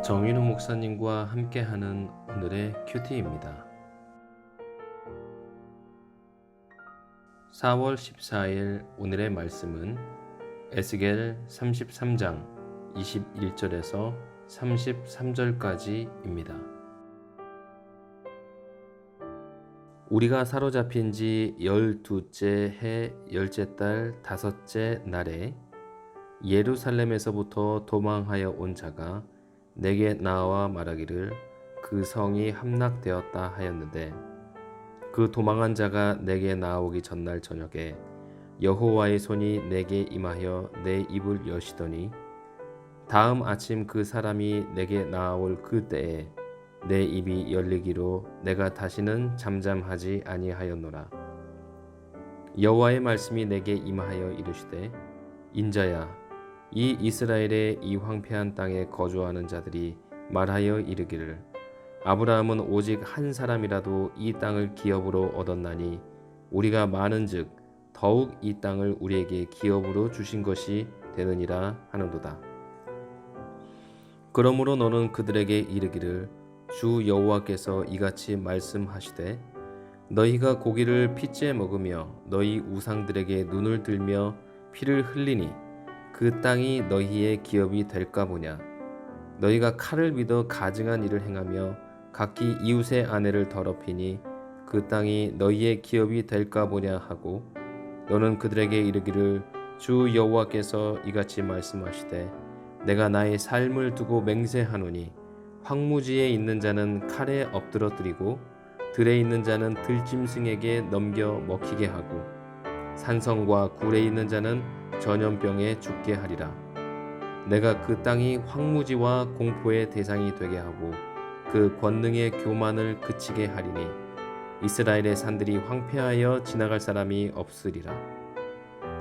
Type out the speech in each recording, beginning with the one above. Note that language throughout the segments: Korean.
정인우 목사님과 함께하는 오늘의 큐티입니다. 4월 14일 오늘의 말씀은 에스겔 33장 21절에서 33절까지입니다. 우리가 사로잡힌 지 12째 해 10째 달 5째 날에 예루살렘에서부터 도망하여 온 자가 내게 나와 말하기를 그 성이 함락되었다 하였는데, 그 도망한 자가 내게 나오기 전날 저녁에 여호와의 손이 내게 임하여 내 입을 여시더니, 다음 아침 그 사람이 내게 나올 그 때에 내 입이 열리기로 내가 다시는 잠잠하지 아니하였노라. 여호와의 말씀이 내게 임하여 이르시되, 인자야, 이 이스라엘의 이 황폐한 땅에 거주하는 자들이 말하여 이르기를, 아브라함은 오직 한 사람이라도 이 땅을 기업으로 얻었나니 우리가 많은즉 더욱 이 땅을 우리에게 기업으로 주신 것이 되느니라 하는도다. 그러므로 너는 그들에게 이르기를, 주 여호와께서 이같이 말씀하시되, 너희가 고기를 핏째 먹으며 너희 우상들에게 눈을 들며 피를 흘리니 그 땅이 너희의 기업이 될까 보냐. 너희가 칼을 믿어 가증한 일을 행하며 각기 이웃의 아내를 더럽히니 그 땅이 너희의 기업이 될까 보냐 하고, 너는 그들에게 이르기를, 주 여호와께서 이같이 말씀하시되, 내가 나의 삶을 두고 맹세하노니 황무지에 있는 자는 칼에 엎드러뜨리고 들에 있는 자는 들짐승에게 넘겨 먹히게 하고 산성과 굴에 있는 자는 전염병에 죽게 하리라. 내가 그 땅이 황무지와 공포의 대상이 되게 하고 그 권능의 교만을 그치게 하리니 이스라엘의 산들이 황폐하여 지나갈 사람이 없으리라.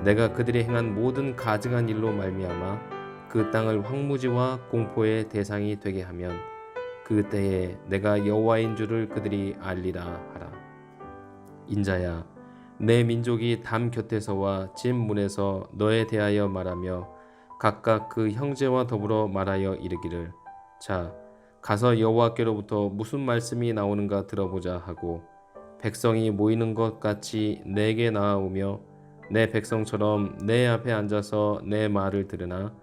내가 그들이 행한 모든 가증한 일로 말미암아 그 땅을 황무지와 공포의 대상이 되게 하면 그 때에 내가 여호와인 줄을 그들이 알리라 하라. 인자야, 내 민족이 담 곁에서와 집 문에서 너에 대하여 말하며 각각 그 형제와 더불어 말하여 이르기를, 자, 가서 여호와께로부터 무슨 말씀이 나오는가 들어보자 하고, 백성이 모이는 것 같이 내게 나아오며 내 백성처럼 내 앞에 앉아서 내 말을 들으나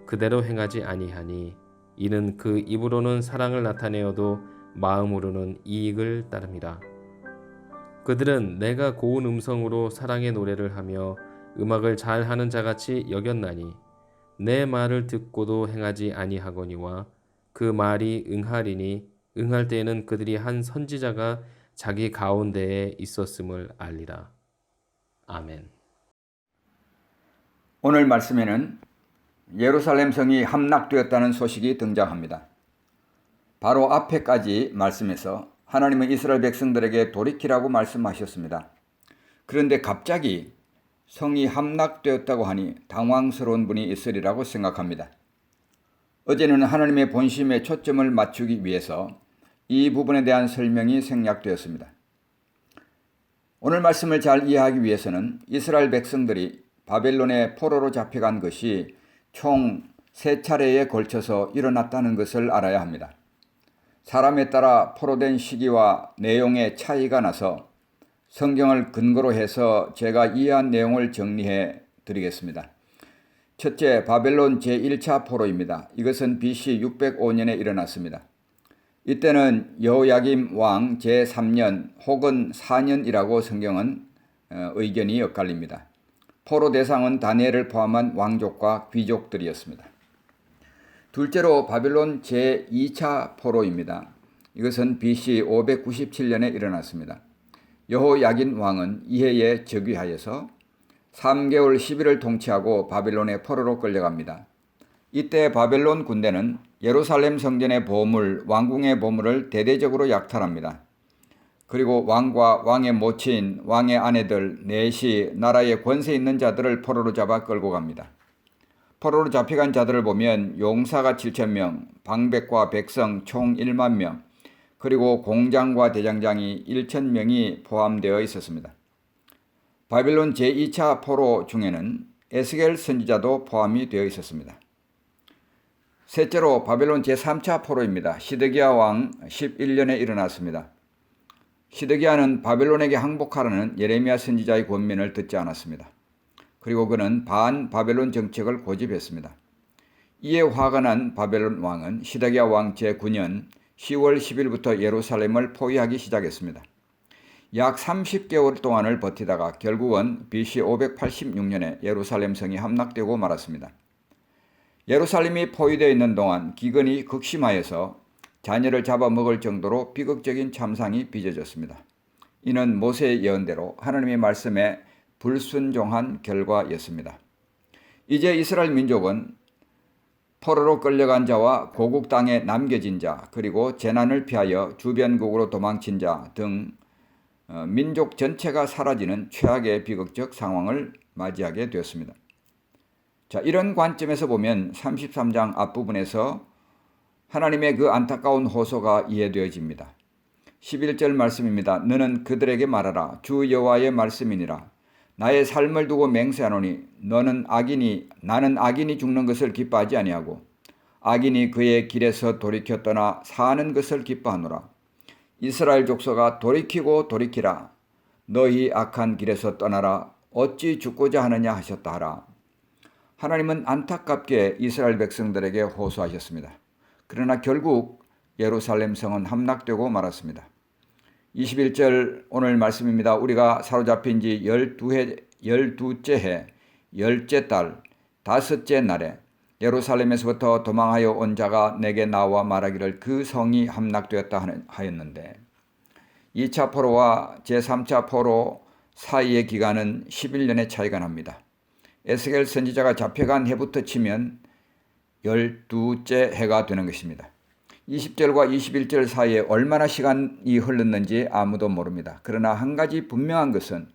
그대로 행하지 아니하니, 이는 그 입으로는 사랑을 나타내어도 마음으로는 이익을 따름이라. 그들은 내가 고운 음성으로 사랑의 노래를 하며 음악을 잘하는 자같이 여겼나니 내 말을 듣고도 행하지 아니하거니와 그 말이 응하리니 응할 때에는 그들이 한 선지자가 자기 가운데에 있었음을 알리라. 아멘. 오늘 말씀에는 예루살렘 성이 함락되었다는 소식이 등장합니다. 바로 앞에까지 말씀에서 하나님은 이스라엘 백성들에게 돌이키라고 말씀하셨습니다. 그런데 갑자기 성이 함락되었다고 하니 당황스러운 분이 있으리라고 생각합니다. 어제는 하나님의 본심에 초점을 맞추기 위해서 이 부분에 대한 설명이 생략되었습니다. 오늘 말씀을 잘 이해하기 위해서는 이스라엘 백성들이 바벨론의 포로로 잡혀간 것이 총 3차례에 걸쳐서 일어났다는 것을 알아야 합니다. 사람에 따라 포로된 시기와 내용의 차이가 나서 성경을 근거로 해서 제가 이해한 내용을 정리해 드리겠습니다. 첫째, 바벨론 제1차 포로입니다. 이것은 BC 605년에 일어났습니다. 이때는 여호야김 왕 제3년 혹은 4년이라고 성경은 의견이 엇갈립니다. 포로 대상은 다니엘을 포함한 왕족과 귀족들이었습니다. 둘째로 바벨론 제2차 포로입니다. 이것은 BC 597년에 일어났습니다. 여호야긴 왕은 이해에 즉위하여서 3개월 10일을 통치하고 바벨론의 포로로 끌려갑니다. 이때 바벨론 군대는 예루살렘 성전의 보물, 왕궁의 보물을 대대적으로 약탈합니다. 그리고 왕과 왕의 모친, 왕의 아내들, 내시, 나라의 권세 있는 자들을 포로로 잡아 끌고 갑니다. 포로로 잡혀간 자들을 보면 용사가 7,000명, 방백과 백성 총 1만 명, 그리고 공장과 대장장이 1,000명이 포함되어 있었습니다. 바벨론 제2차 포로 중에는 에스겔 선지자도 포함이 되어 있었습니다. 셋째로 바벨론 제3차 포로입니다. 시드기야 왕 11년에 일어났습니다. 시드기야는 바벨론에게 항복하라는 예레미야 선지자의 권면을 듣지 않았습니다. 그리고 그는 반 바벨론 정책을 고집했습니다. 이에 화가 난 바벨론 왕은 시드기야 왕 제9년 10월 10일부터 예루살렘을 포위하기 시작했습니다. 약 30개월 동안을 버티다가 결국은 BC 586년에 예루살렘 성이 함락되고 말았습니다. 예루살렘이 포위되어 있는 동안 기근이 극심하여서 자녀를 잡아먹을 정도로 비극적인 참상이 빚어졌습니다. 이는 모세의 예언대로 하나님의 말씀에 불순종한 결과였습니다. 이제 이스라엘 민족은 포로로 끌려간 자와 고국 땅에 남겨진 자, 그리고 재난을 피하여 주변국으로 도망친 자 등 민족 전체가 사라지는 최악의 비극적 상황을 맞이하게 되었습니다. 자, 이런 관점에서 보면 33장 앞부분에서 하나님의 그 안타까운 호소가 이해되어집니다. 11절 말씀입니다. 너는 그들에게 말하라. 주 여호와의 말씀이니라. 나의 삶을 두고 맹세하노니 나는 악인이 죽는 것을 기뻐하지 아니하고 악인이 그의 길에서 돌이켜 떠나 사는 것을 기뻐하노라. 이스라엘 족속아 돌이키고 돌이키라. 너희 악한 길에서 떠나라. 어찌 죽고자 하느냐 하셨다 하라. 하나님은 안타깝게 이스라엘 백성들에게 호소하셨습니다. 그러나 결국 예루살렘 성은 함락되고 말았습니다. 21절 오늘 말씀입니다. 우리가 사로잡힌 지 12째 해, 10째 달, 5째 날에 예루살렘에서부터 도망하여 온 자가 내게 나와 말하기를 그 성이 함락되었다 하였는데 2차 포로와 제3차 포로 사이의 기간은 11년의 차이가 납니다. 에스겔 선지자가 잡혀간 해부터 치면 12째 해가 되는 것입니다. 20절과 21절 사이에 얼마나 시간이 흘렀는지 아무도 모릅니다. 그러나 한 가지 분명한 것은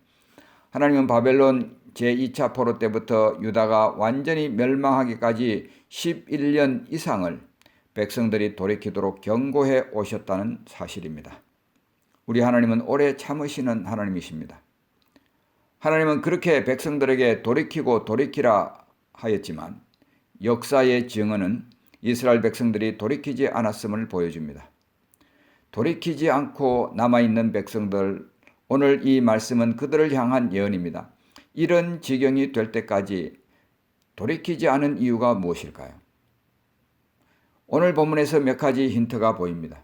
하나님은 바벨론 제2차 포로 때부터 유다가 완전히 멸망하기까지 11년 이상을 백성들이 돌이키도록 경고해 오셨다는 사실입니다. 우리 하나님은 오래 참으시는 하나님이십니다. 하나님은 그렇게 백성들에게 돌이키고 돌이키라 하였지만 역사의 증언은 이스라엘 백성들이 돌이키지 않았음을 보여줍니다. 돌이키지 않고 남아있는 백성들, 오늘 이 말씀은 그들을 향한 예언입니다. 이런 지경이 될 때까지 돌이키지 않은 이유가 무엇일까요? 오늘 본문에서 몇 가지 힌트가 보입니다.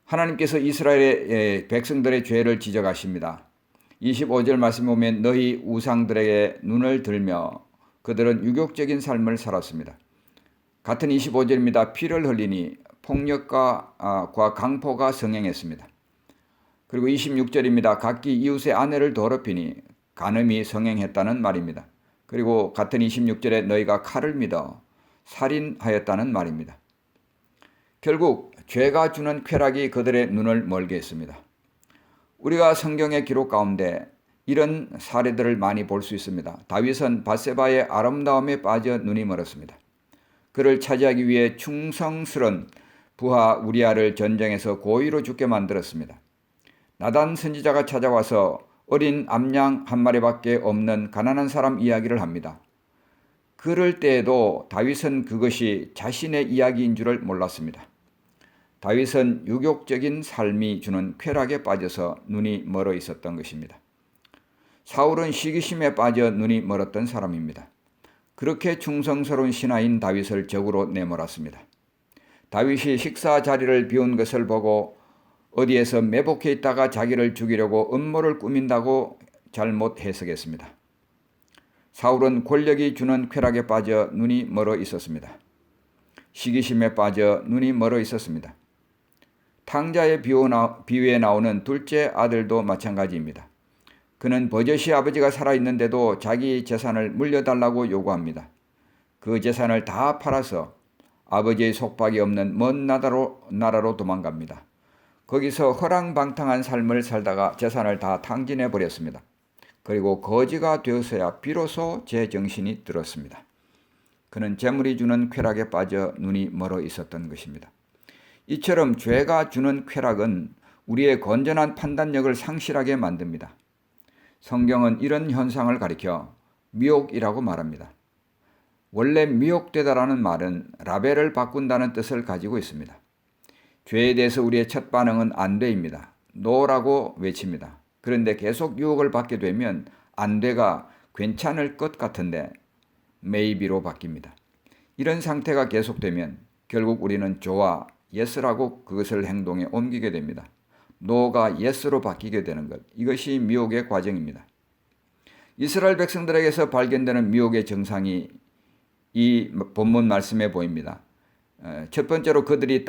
하나님께서 이스라엘의 백성들의 죄를 지적하십니다. 25절 말씀 보면 너희 우상들에게 눈을 들며 그들은 유격적인 삶을 살았습니다. 같은 25절입니다. 피를 흘리니 폭력과 강포가 성행했습니다. 그리고 26절입니다. 각기 이웃의 아내를 더럽히니 간음이 성행했다는 말입니다. 그리고 같은 26절에 너희가 칼을 믿어 살인하였다는 말입니다. 결국 죄가 주는 쾌락이 그들의 눈을 멀게 했습니다. 우리가 성경의 기록 가운데 이런 사례들을 많이 볼 수 있습니다. 다윗은 밧세바의 아름다움에 빠져 눈이 멀었습니다. 그를 차지하기 위해 충성스런 부하 우리아를 전쟁에서 고의로 죽게 만들었습니다. 나단 선지자가 찾아와서 어린 암양 한 마리밖에 없는 가난한 사람 이야기를 합니다. 그럴 때에도 다윗은 그것이 자신의 이야기인 줄을 몰랐습니다. 다윗은 유욕적인 삶이 주는 쾌락에 빠져서 눈이 멀어 있었던 것입니다. 사울은 시기심에 빠져 눈이 멀었던 사람입니다. 그렇게 충성스러운 신하인 다윗을 적으로 내몰았습니다. 다윗이 식사 자리를 비운 것을 보고 어디에서 매복해 있다가 자기를 죽이려고 음모를 꾸민다고 잘못 해석했습니다. 사울은 권력이 주는 쾌락에 빠져 눈이 멀어 있었습니다. 시기심에 빠져 눈이 멀어 있었습니다. 탕자의 비유에 나오는 둘째 아들도 마찬가지입니다. 그는 버젓이 아버지가 살아있는데도 자기 재산을 물려달라고 요구합니다. 그 재산을 다 팔아서 아버지의 속박이 없는 먼 나라로 도망갑니다. 거기서 허랑방탕한 삶을 살다가 재산을 다 탕진해 버렸습니다. 그리고 거지가 되어서야 비로소 제 정신이 들었습니다. 그는 재물이 주는 쾌락에 빠져 눈이 멀어 있었던 것입니다. 이처럼 죄가 주는 쾌락은 우리의 건전한 판단력을 상실하게 만듭니다. 성경은 이런 현상을 가리켜 미혹이라고 말합니다. 원래 미혹되다라는 말은 라벨을 바꾼다는 뜻을 가지고 있습니다. 죄에 대해서 우리의 첫 반응은 안 돼입니다. 노라고 외칩니다. 그런데 계속 유혹을 받게 되면 안 돼가 괜찮을 것 같은데 maybe로 바뀝니다. 이런 상태가 계속되면 결국 우리는 좋아, yes라고 그것을 행동에 옮기게 됩니다. no가 yes로 바뀌게 되는 것. 이것이 미혹의 과정입니다. 이스라엘 백성들에게서 발견되는 미혹의 정상이 이 본문 말씀에 보입니다. 첫 번째로 그들이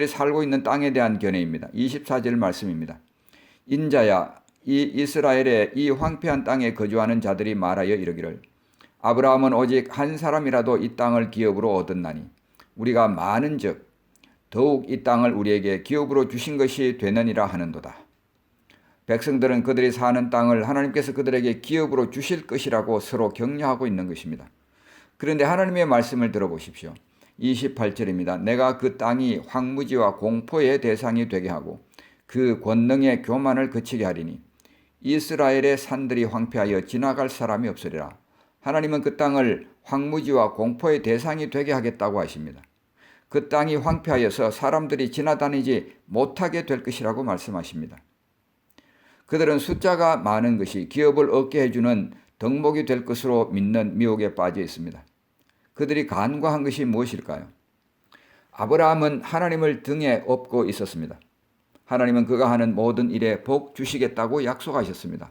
살고 있는 땅에 대한 견해입니다. 24절 말씀입니다. 인자야, 이 이스라엘의 이 황폐한 땅에 거주하는 자들이 말하여 이르기를 아브라함은 오직 한 사람이라도 이 땅을 기업으로 얻었나니 우리가 많은즉 더욱 이 땅을 우리에게 기업으로 주신 것이 되느니라 하는도다. 백성들은 그들이 사는 땅을 하나님께서 그들에게 기업으로 주실 것이라고 서로 격려하고 있는 것입니다. 그런데 하나님의 말씀을 들어보십시오. 28절입니다. 내가 그 땅이 황무지와 공포의 대상이 되게 하고 그 권능의 교만을 그치게 하리니 이스라엘의 산들이 황폐하여 지나갈 사람이 없으리라. 하나님은 그 땅을 황무지와 공포의 대상이 되게 하겠다고 하십니다. 그 땅이 황폐하여서 사람들이 지나다니지 못하게 될 것이라고 말씀하십니다. 그들은 숫자가 많은 것이 기업을 얻게 해주는 덕목이 될 것으로 믿는 미혹에 빠져 있습니다. 그들이 간과한 것이 무엇일까요? 아브라함은 하나님을 등에 업고 있었습니다. 하나님은 그가 하는 모든 일에 복 주시겠다고 약속하셨습니다.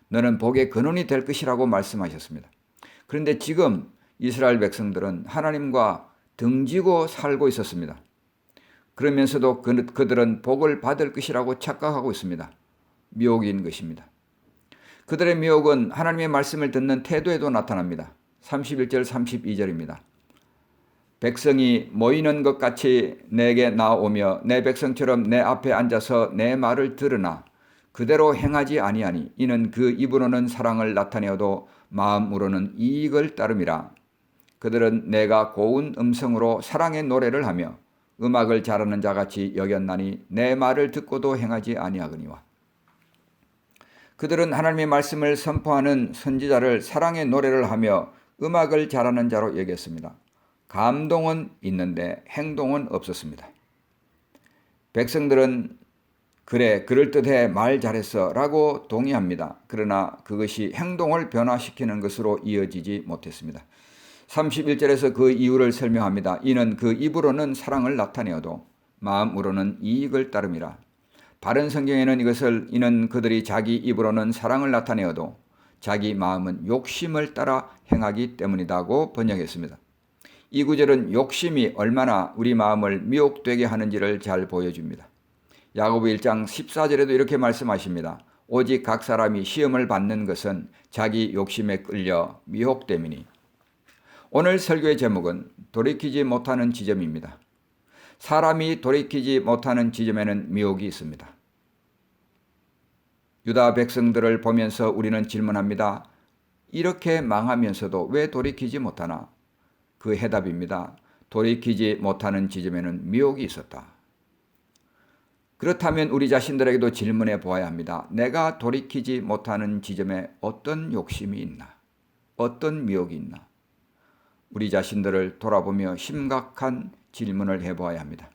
너는 복의 근원이 될 것이라고 말씀하셨습니다. 그런데 지금 이스라엘 백성들은 하나님과 등지고 살고 있었습니다. 그러면서도 그들은 복을 받을 것이라고 착각하고 있습니다. 미혹인 것입니다. 그들의 미혹은 하나님의 말씀을 듣는 태도에도 나타납니다. 31절 32절입니다. 백성이 모이는 것 같이 내게 나오며 내 백성처럼 내 앞에 앉아서 내 말을 들으나 그대로 행하지 아니하니 이는 그 입으로는 사랑을 나타내어도 마음으로는 이익을 따름이라. 그들은 내가 고운 음성으로 사랑의 노래를 하며 음악을 잘하는 자같이 여겼나니 내 말을 듣고도 행하지 아니하거니와. 그들은 하나님의 말씀을 선포하는 선지자를 사랑의 노래를 하며 음악을 잘하는 자로 여겼습니다. 감동은 있는데 행동은 없었습니다. 백성들은 그래 그럴듯해 말 잘했어 라고 동의합니다. 그러나 그것이 행동을 변화시키는 것으로 이어지지 못했습니다. 31절에서 그 이유를 설명합니다. 이는 그 입으로는 사랑을 나타내어도 마음으로는 이익을 따름이라. 바른 성경에는 이는 그들이 자기 입으로는 사랑을 나타내어도 자기 마음은 욕심을 따라 행하기 때문이라고 번역했습니다. 이 구절은 욕심이 얼마나 우리 마음을 미혹되게 하는지를 잘 보여줍니다. 야고보 1장 14절에도 이렇게 말씀하십니다. 오직 각 사람이 시험을 받는 것은 자기 욕심에 끌려 미혹됨이니. 오늘 설교의 제목은 돌이키지 못하는 지점입니다. 사람이 돌이키지 못하는 지점에는 미혹이 있습니다. 유다 백성들을 보면서 우리는 질문합니다. 이렇게 망하면서도 왜 돌이키지 못하나? 그 해답입니다. 돌이키지 못하는 지점에는 미혹이 있었다. 그렇다면 우리 자신들에게도 질문해 보아야 합니다. 내가 돌이키지 못하는 지점에 어떤 욕심이 있나? 어떤 미혹이 있나? 우리 자신들을 돌아보며 심각한 질문을 해보아야 합니다.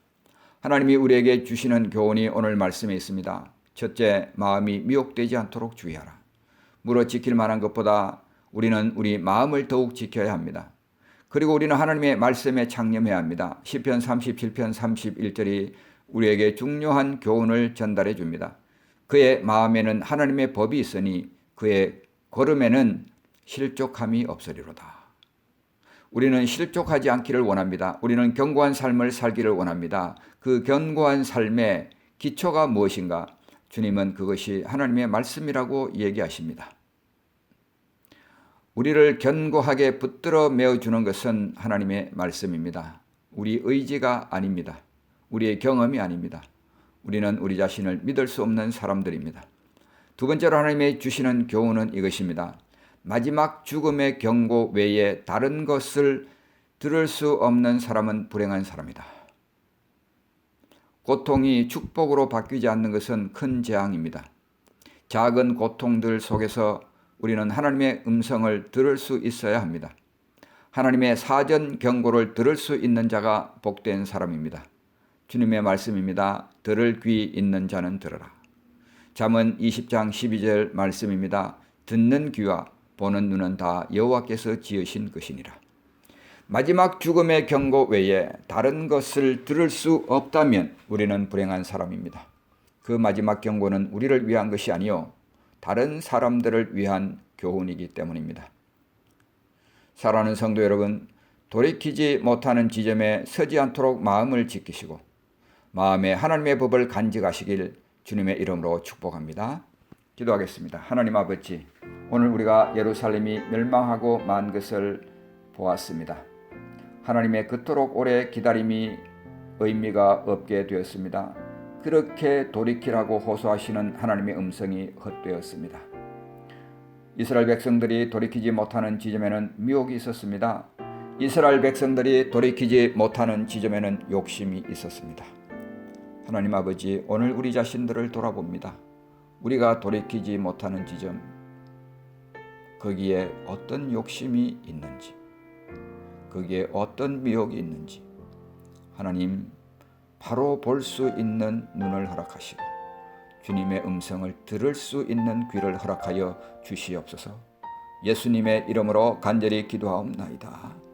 하나님이 우리에게 주시는 교훈이 오늘 말씀에 있습니다. 첫째, 마음이 미혹되지 않도록 주의하라. 물어 지킬 만한 것보다 우리는 우리 마음을 더욱 지켜야 합니다. 그리고 우리는 하나님의 말씀에 창념해야 합니다. 시편 37편 31절이 우리에게 중요한 교훈을 전달해 줍니다. 그의 마음에는 하나님의 법이 있으니 그의 걸음에는 실족함이 없으리로다. 우리는 실족하지 않기를 원합니다. 우리는 견고한 삶을 살기를 원합니다. 그 견고한 삶의 기초가 무엇인가? 주님은 그것이 하나님의 말씀이라고 얘기하십니다. 우리를 견고하게 붙들어 메어주는 것은 하나님의 말씀입니다. 우리 의지가 아닙니다. 우리의 경험이 아닙니다. 우리는 우리 자신을 믿을 수 없는 사람들입니다. 두 번째로 하나님이 주시는 교훈은 이것입니다. 마지막 죽음의 경고 외에 다른 것을 들을 수 없는 사람은 불행한 사람이다. 고통이 축복으로 바뀌지 않는 것은 큰 재앙입니다. 작은 고통들 속에서 우리는 하나님의 음성을 들을 수 있어야 합니다. 하나님의 사전 경고를 들을 수 있는 자가 복된 사람입니다. 주님의 말씀입니다. 들을 귀 있는 자는 들으라. 잠언 20장 12절 말씀입니다. 듣는 귀와 보는 눈은 다 여호와께서 지으신 것이니라. 마지막 죽음의 경고 외에 다른 것을 들을 수 없다면 우리는 불행한 사람입니다. 그 마지막 경고는 우리를 위한 것이 아니요 다른 사람들을 위한 교훈이기 때문입니다. 사랑하는 성도 여러분, 돌이키지 못하는 지점에 서지 않도록 마음을 지키시고 마음에 하나님의 법을 간직하시길 주님의 이름으로 축복합니다. 기도하겠습니다. 하나님 아버지, 오늘 우리가 예루살렘이 멸망하고 만 것을 보았습니다. 하나님의 그토록 오래 기다림이 의미가 없게 되었습니다. 그렇게 돌이키라고 호소하시는 하나님의 음성이 헛되었습니다. 이스라엘 백성들이 돌이키지 못하는 지점에는 미혹이 있었습니다. 이스라엘 백성들이 돌이키지 못하는 지점에는 욕심이 있었습니다. 하나님 아버지, 오늘 우리 자신들을 돌아봅니다. 우리가 돌이키지 못하는 지점, 거기에 어떤 욕심이 있는지, 거기에 어떤 미혹이 있는지 하나님 바로 볼 수 있는 눈을 허락하시고 주님의 음성을 들을 수 있는 귀를 허락하여 주시옵소서. 예수님의 이름으로 간절히 기도하옵나이다.